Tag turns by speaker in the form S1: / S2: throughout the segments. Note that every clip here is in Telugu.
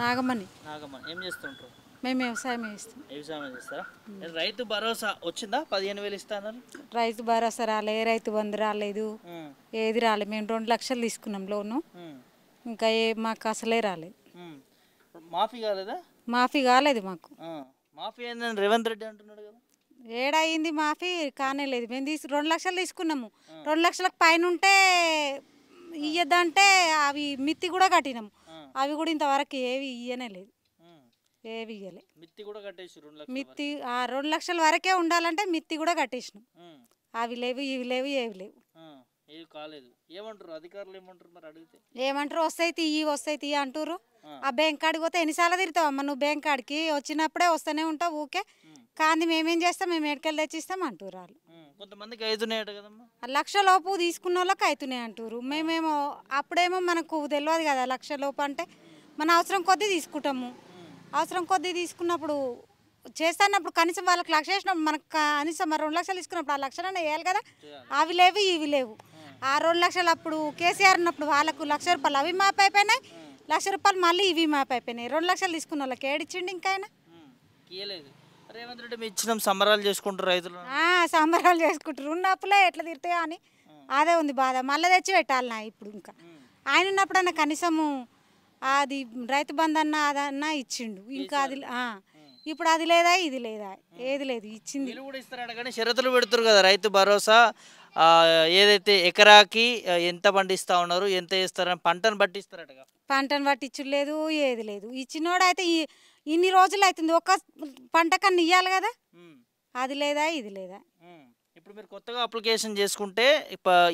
S1: నాగమణి.
S2: నాగమ్మ ఏం చేస్తుంటారు?
S1: మేము వ్యవసాయం చేస్తాం.
S2: వ్యవసాయం చేస్తారా? రైతు భరోసా వచ్చిందా? 15,000 ఇస్తాన్నారు.
S1: రైతు భరోసా రాలే, రైతు బంధు రాలేదు, ఏది రాలేదు. మేము 2 లక్షలు తీసుకున్నాం లోను, ఇంకా మాకు అసలే రాలేదు.
S2: మాఫీ కాలేదా?
S1: మాఫీ కాలేదు మాకు.
S2: మాఫీ అయిందని రేవంత్ రెడ్డి అంటున్నాడు కదా.
S1: ఏడయింది మాఫీ కానే లేదు. మేము 2 లక్షలు తీసుకున్నాము. 2 లక్షలకు పైన ఉంటే ఇయ్యద్దంటే అవి మిత్తి కూడా కట్టినాము. అవి కూడా ఇంతవరకు ఏవి ఇయ్యనే లేదు, ఏవి ఇయ్యలే.
S2: మిత్తి కూడా కట్టేసి 2 లక్షలు.
S1: మిత్తి 2 లక్షల వరకే ఉండాలంటే మిత్తి కూడా కట్టేసినాం. అవి లేవు, ఇవి లేవు, ఏవి లేవు,
S2: ఏవి కాలేదు. ఏమంటారు అధికారులు? ఏమంటారు మరి అడిగితే?
S1: ఏమంటారు, వస్తాయి తీయి వస్తాయి తీయి అంటారు. ఆ బ్యాంక్ కాడికి పోతే ఎన్నిసార్లు తిరుగుతావు అమ్మ నువ్వు? బ్యాంక్ కాడికి వచ్చినప్పుడే వస్తూనే ఉంటావు ఊకే. కానీ మేమేం చేస్తాం, మేము ఎక్కడికి తెచ్చిస్తాం అంటారు వాళ్ళు.
S2: కొంతమందికి అవుతున్నాయట కదమ్మా.
S1: 1 లక్ష లోపు తీసుకున్న వాళ్ళకి అవుతున్నాయి అంటారు. మేమేమో అప్పుడేమో మనకు తెలియదు కదా 1 లక్ష లోపు అంటే. మన అవసరం కొద్దీ తీసుకుంటాము. అవసరం కొద్దీ తీసుకున్నప్పుడు చేస్తున్నప్పుడు కనీసం వాళ్ళకి 1 లక్ష వేసినప్పుడు మనకు కనీసం 2 లక్షలు తీసుకున్నప్పుడు ఆ 1 లక్షలన్నా వేయాలి కదా. అవి లేవు, ఇవి లేవు. ఆ 2 లక్షలు అప్పుడు కేసీఆర్ ఉన్నప్పుడు వాళ్ళకు 1 లక్ష రూపాయలు అవి మాపు అయిపోయినాయి, 1 లక్ష రూపాయలు మళ్ళీ ఇవి మాపు అయిపోయినాయి. 2 లక్షలు తీసుకున్న వాళ్ళకి ఏడిచ్చిండు ఇంకా ఆయన.
S2: రేవంత్ రెడ్డి మీ ఇచ్చిన సంబరాలు చేసుకుంటారు రైతులు.
S1: సంబరాలు చేసుకుంటారు. ఉన్న అప్పులే ఎట్లా తీరుతాయో అని అదే ఉంది బాధ. మళ్ళీ తెచ్చి పెట్టాలి నా ఇప్పుడు. ఇంకా ఆయన ఉన్నప్పుడన్నా కనీసము అది రైతు బంధు అన్న అదన్నా ఇచ్చిండు. ఇంకా అది ఇప్పుడు అది లేదా, ఇది లేదా, ఏది లేదు. ఇచ్చింది
S2: కూడా ఇస్తారట కానీ షరతులు పెడుతురు కదా. రైతు భరోసా ఏదైతే ఎకరాకి ఎంత పండిస్తా ఉన్నారు, ఎంత ఇస్తారని పంటను బట్టి ఇస్తారట.
S1: పంటను బట్టి ఇచ్చుడు లేదు, ఏది లేదు. ఇచ్చినోడైతే ఇన్ని రోజులు అవుతుంది, ఒక్క పంట కన్నా ఇవ్వాలి కదా. అది లేదా, ఇది లేదా.
S2: ఇప్పుడు మీరు కొత్తగా అప్లికేషన్ చేసుకుంటే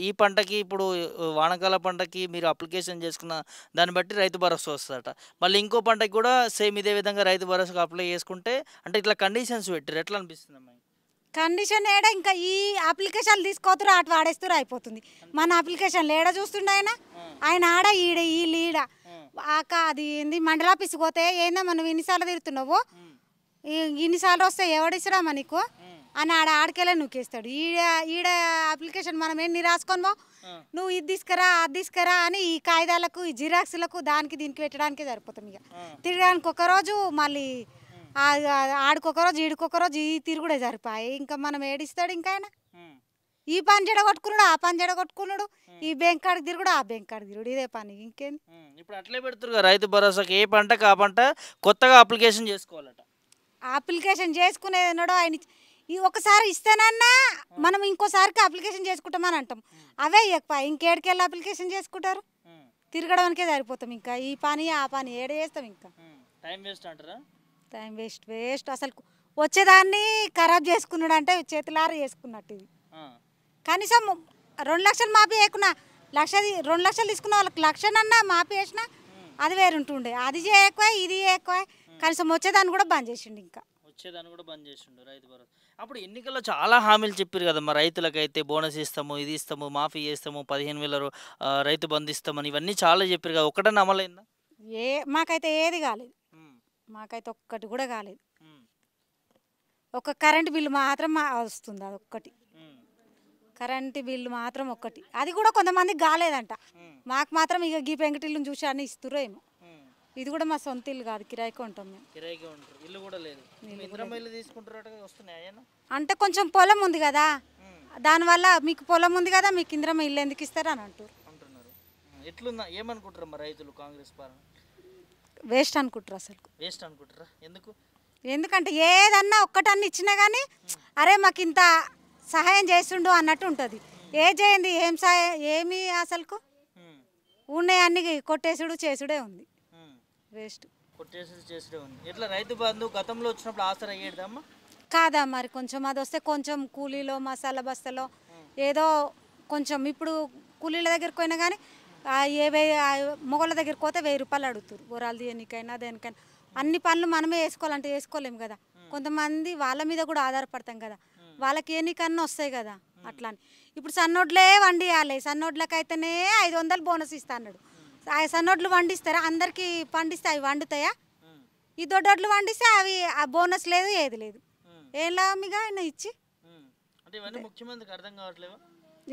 S2: ఈ పంటకి, ఇప్పుడు వానాకాల పంటకి మీరు అప్లికేషన్ చేసుకున్న దాన్ని బట్టి రైతు భరోసా వస్తుందట. మళ్ళీ ఇంకో పంటకి కూడా సేమ్ ఇదే విధంగా రైతు భరోసాకు అప్లై చేసుకుంటే, అంటే ఇట్లా కండిషన్స్ పెట్టారు. ఎట్లా అనిపిస్తుంది అమ్మాయి?
S1: కండిషన్ ఏడా ఇంకా ఈ అప్లికేషన్లు తీసుకోతురు, అటు వాడేస్తురు, అయిపోతుంది. మన అప్లికేషన్లు ఏడా చూస్తుండే ఆయన ఆడ ఈడ వీళ్ళు ఈడ అది ఏంది మండల ఆఫీస్కి పోతే ఏందా మనం ఇన్నిసార్లు తిరుగుతున్నావు, ఇన్నిసార్లు వస్తే ఎవడిస్తురా మనకు అని ఆడకెళ్ళే నూకేస్తాడు. ఈడ అప్లికేషన్ మనం ఎన్ని రాసుకోను, నువ్వు ఇది తీసుకురా అది తీసుకురా అని ఈ కాగితాలకు, ఈ జిరాక్స్లకు, దానికి దీనికి పెట్టడానికే సరిపోతాం. ఇక తిరగడానికి ఒకరోజు, మళ్ళీ ఆడుకొకరోజు ఈడుకొకరోజు ఈ తిరుగుడే సరిపోయి ఇంకా మనం ఏడిస్తాడు. ఇంకా ఆయన ఈ పని జడగొట్టుకున్నాడు, ఆ పని జడగొట్టుకున్నాడు, ఈ బ్యాంక్ కాడికి తిరుగుడు, ఆ బ్యాంక్ కాడికి తిరుగుడు, ఇదే పని. ఇంకేంది
S2: ఇప్పుడు అట్లే పెడుతున్నారు రైతు భరోసాకి. ఏ పంటకు ఆ పంట కొత్తగా అప్లికేషన్ చేసుకోవాలట.
S1: అప్లికేషన్ చేసుకునేది ఉన్నాడో ఆయన ఒకసారి ఇస్తేనన్నా మనం ఇంకోసారికి అప్లికేషన్ చేసుకుంటామని అంటాం. అవే ఎక్కువ ఇంకేడికెళ్ళి అప్లికేషన్ చేసుకుంటారు, తిరగడానికే సరిపోతాం. ఇంకా ఈ పని ఆ పని ఏడ చేస్తాం. ఇంకా
S2: టైం వేస్ట్ అంటారా?
S1: టైం వేస్ట్ అసలు. వచ్చేదాన్ని ఖరాబ్ చేసుకున్నాడు అంటే చేతులారా చేసుకున్నట్టు. ఇది కనీసం 2 లక్షలు మాఫీ చేయకున్నా 2 లక్షలు తీసుకున్న వాళ్ళకి 1 లక్షనన్నా మాఫీ చేసినా అది వేరుంటుండే. అది ఎక్కువ, ఇది ఎక్కువ. కనీసం వచ్చేదాన్ని కూడా బంద్ చేసిండు. ఇంకా
S2: వచ్చేదాన్ని కూడా బంద్ చేసిండు రైతు భరోసా. అప్పుడు ఎన్నికల్లో చాలా హామీలు చెప్పారు కదా, మా రైతులకైతే బోనస్ ఇస్తాము, ఇది ఇస్తాము, మాఫీ చేస్తాము, 15,000 రైతు బంధు ఇస్తామని ఇవన్నీ చాలా చెప్పారు కదా. ఒకటన్నా అమలైందా?
S1: మాకైతే ఏది కాలేదు. మాకైతే ఒక్కటి కూడా కాలేదు. ఒక కరెంటు బిల్లు మాత్రం వస్తుంది, అది ఒక్కటి. కరెంటు బిల్లు మాత్రం ఒక్కటి, అది కూడా కొంతమందికి కాలేదంట. మాకు మాత్రం ఇక గీ పెంకటిల్లుని చూసి అన్నీ ఇస్తురో ఏమో. ఇది కూడా మా సొంత ఇల్లు కాదు, కిరాయికి ఉంటాం మేము.
S2: కిరాయికి ఉంటారు, ఇల్లు కూడా లేదు.
S1: అంటే కొంచెం పొలం ఉంది కదా, దానివల్ల మీకు పొలం ఉంది కదా, మీకు ఇంద్రమ్మ ఇల్లు ఎందుకు ఇస్తారు అని అంటున్నారు.
S2: ఎట్లుందా ఏమనుకుంటారు మరి రైతులు? కాంగ్రెస్ పాలన
S1: వేస్ట్ అనుకుంటారు. అసలు
S2: వేస్ట్ అనుకుంటారా?
S1: ఎందుకంటే ఏదన్నా ఒక్కటన్నా ఇచ్చినా కానీ అరే మాకు ఇంత సహాయం చేస్తుండు అన్నట్టు ఉంటుంది. ఏ చేయండి, ఏం సహాయం ఏమి అసలుకు ఉన్నాయి అన్ని కొట్టేసుడు చేసుడే ఉంది. వేస్ట్
S2: కొట్టేసుడు చేసుడే ఉంది. ఎట్లా రైతు బంధు గతంలో వచ్చినప్పుడు ఆసరా అయ్యేదమ్మా
S1: కాదా? మరి కొంచెం అది వస్తే కొంచెం కూలీలో మసాలా బస్తలో ఏదో కొంచెం. ఇప్పుడు కూలీల దగ్గరికి పోయినా కానీ మొగోళ్ళ దగ్గరికి పోతే 1000 రూపాయలు అడుగుతారు. బొరాలు తీయనికైనా దేనికైనా. అన్ని పనులు మనమే వేసుకోవాలంటే వేసుకోలేము కదా. కొంతమంది వాళ్ళ మీద కూడా ఆధారపడతాం కదా, వాళ్ళకి ఎన్నికన్నా వస్తాయి కదా. అట్లా అని ఇప్పుడు సన్నోడ్లే వండియాలి. సన్నోడ్లకైతేనే 500 బోనస్ ఇస్తా అన్నాడు. ఆ సన్నోడ్లు వండిస్తారా? అందరికీ పండిస్తే అవి వండుతాయా? ఈ దొడ్డోడ్లు వండిస్తే అవి ఆ బోనస్ లేదు, ఏది లేదు. ఏం లాభమిగా ఆయన ఇచ్చి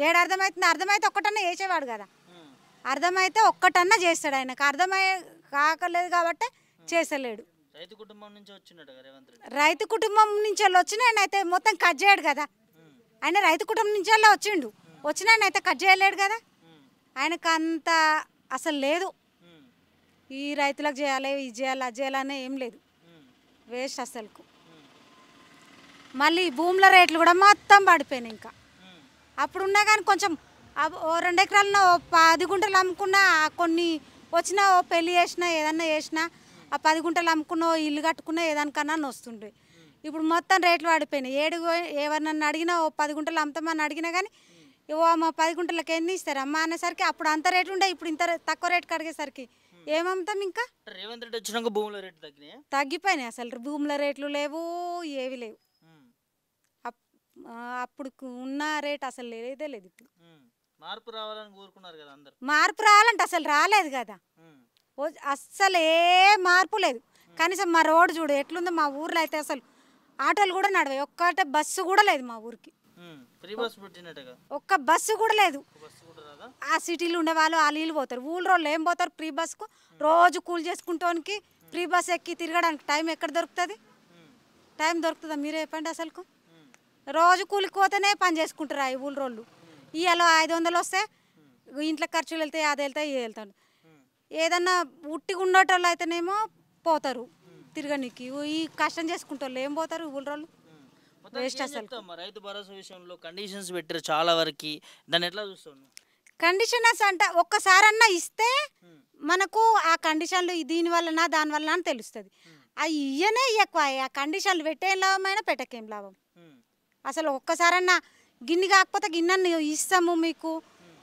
S1: ఏడు అర్థమవుతుంది. అర్థమైతే ఒక్కటన్నా వేసేవాడు కదా. అర్థమైతే ఒక్కటన్నా చేస్తాడు. ఆయనకు అర్థమై కాకలేదు కాబట్టి చేసలేడు.
S2: రైతు కుటుంబం నుంచి వచ్చినట్టు రేవంత్ రెడ్డి.
S1: రైతు కుటుంబం నుంచి వాళ్ళు వచ్చిన ఆయన అయితే మొత్తం కట్ చేయడు కదా. ఆయన రైతు కుటుంబం నుంచి వాళ్ళే వచ్చిండు, వచ్చిన ఆయన అయితే కట్ చేయలేడు కదా. ఆయనకు అంత అసలు లేదు, ఈ రైతులకు చేయాలి ఇది చేయాలి అది చేయాలనే ఏం లేదు, వేస్ట్ అసలుకు. మళ్ళీ భూముల రేట్లు కూడా మొత్తం పడిపోయినాయి. ఇంకా అప్పుడున్నా కానీ కొంచెం ఓ 2 ఎకరాలను 10 గుంటలు అమ్ముకున్నా, కొన్ని వచ్చినా ఓ పెళ్ళి చేసినా ఏదన్నా చేసినా ఆ 10 గుంటలు అమ్ముకున్నా ఇల్లు కట్టుకున్నా ఏదానికన్నా వస్తుండే. ఇప్పుడు మొత్తం రేట్లు పడిపోయినాయి. ఎవరినన్నా అడిగినా ఓ 10 గుంటలు అమ్ముతామని అడిగినా కానీ ఓ అమ్మ 10 గుంటలకు ఎన్ని ఇస్తారు అమ్మ అనేసరికి అప్పుడు అంత రేట్లు ఉండే, ఇప్పుడు ఇంత తక్కువ రేటు కడిగేసరికి ఏమమ్ముతాం. ఇంకా
S2: రేవంత్ రెడ్డి వచ్చినాక భూముల రేట్లు
S1: తగ్గిపోయినాయి, అసలు భూముల రేట్లు లేవు, ఏవి లేవు. అప్పుడు ఉన్న రేట్ అసలు లేదే లేదు. ఇప్పుడు
S2: మార్పు రావాలని కోరుకున్నారు కదా అందరూ.
S1: మార్పు రావాలంటే అసలు రాలేదు కదా, అస్సలు ఏ మార్పు లేదు. కనీసం మా రోడ్డు చూడు ఎట్లుందో, మా ఊర్లో అయితే అసలు ఆటోలు కూడా నడవాయి, ఒక్కటే బస్సు కూడా లేదు మా ఊరికి, ఒక్క బస్సు కూడా లేదు. ఆ సిటీలు ఉండే వాళ్ళు వీళ్ళు పోతారు, ఊళ్ళో ఏం పోతారు ఫ్రీ బస్కు, రోజు కూలి చేసుకుంటానికి ఫ్రీ బస్ ఎక్కి తిరగడానికి టైం ఎక్కడ దొరుకుతుంది? టైం దొరుకుతుందా మీరే చెప్పండి? అసలుకు రోజు కూలికి పోతేనే పని చేసుకుంటారు ఈ ఊళ్ళో. ఇవాళ 500 వస్తే ఇంట్లో ఖర్చులు వెళ్తాయి, అది వెళ్తాయి, ఇది వెళ్తాడు. ఏదన్నా ఉట్టిగా ఉండేటోళ్ళు అయితేనేమో పోతారు తిరగనికి, ఈ కష్టం చేసుకుంటారు ఏం పోతారు ఊళ్ళో. వేస్ట్ అసలు.
S2: రైతు భరోసా విషయంలో కండిషన్స్ పెట్టారు చాలా వరకు, దాన్ని ఎట్లా చూస్తాను?
S1: కండిషనర్స్ అంటే ఒక్కసారన్నా ఇస్తే మనకు ఆ కండిషన్లు దీనివల్లనా దానివల్ల అని తెలుస్తుంది. అవి ఇయ్యనే ఎక్కువ, ఆ కండిషన్లు పెట్టేం లాభమైనా పెట్టకేం లాభం. అసలు ఒక్కసారన్నా గిన్నె కాకపోతే గిన్నె ఇస్తాము మీకు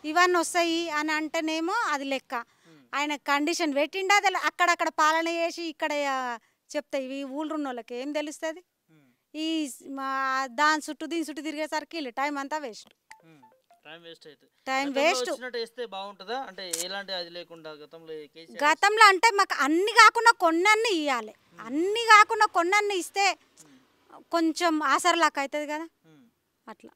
S1: ఇవన్నీ వస్తాయి అని అంటేనేమో అది లెక్క. ఆయన కండిషన్ పెట్టిండా అది అక్కడక్కడ పాలన చేసి ఇక్కడ చెప్తాయి, ఈ ఊళ్ళో ఉన్న వాళ్ళకి ఏం తెలుస్తుంది? ఈ దాని చుట్టూ దీని చుట్టూ తిరిగేసరికి టైం అంతా వేస్ట్, టైం వేస్ట్. గతంలో అంటే మాకు అన్ని కాకుండా కొన్నీ ఇవ్వాలి, అన్ని కాకుండా కొన్నీ ఇస్తే కొంచెం ఆసరలాగా అవుతుంది కదా, అట్లా.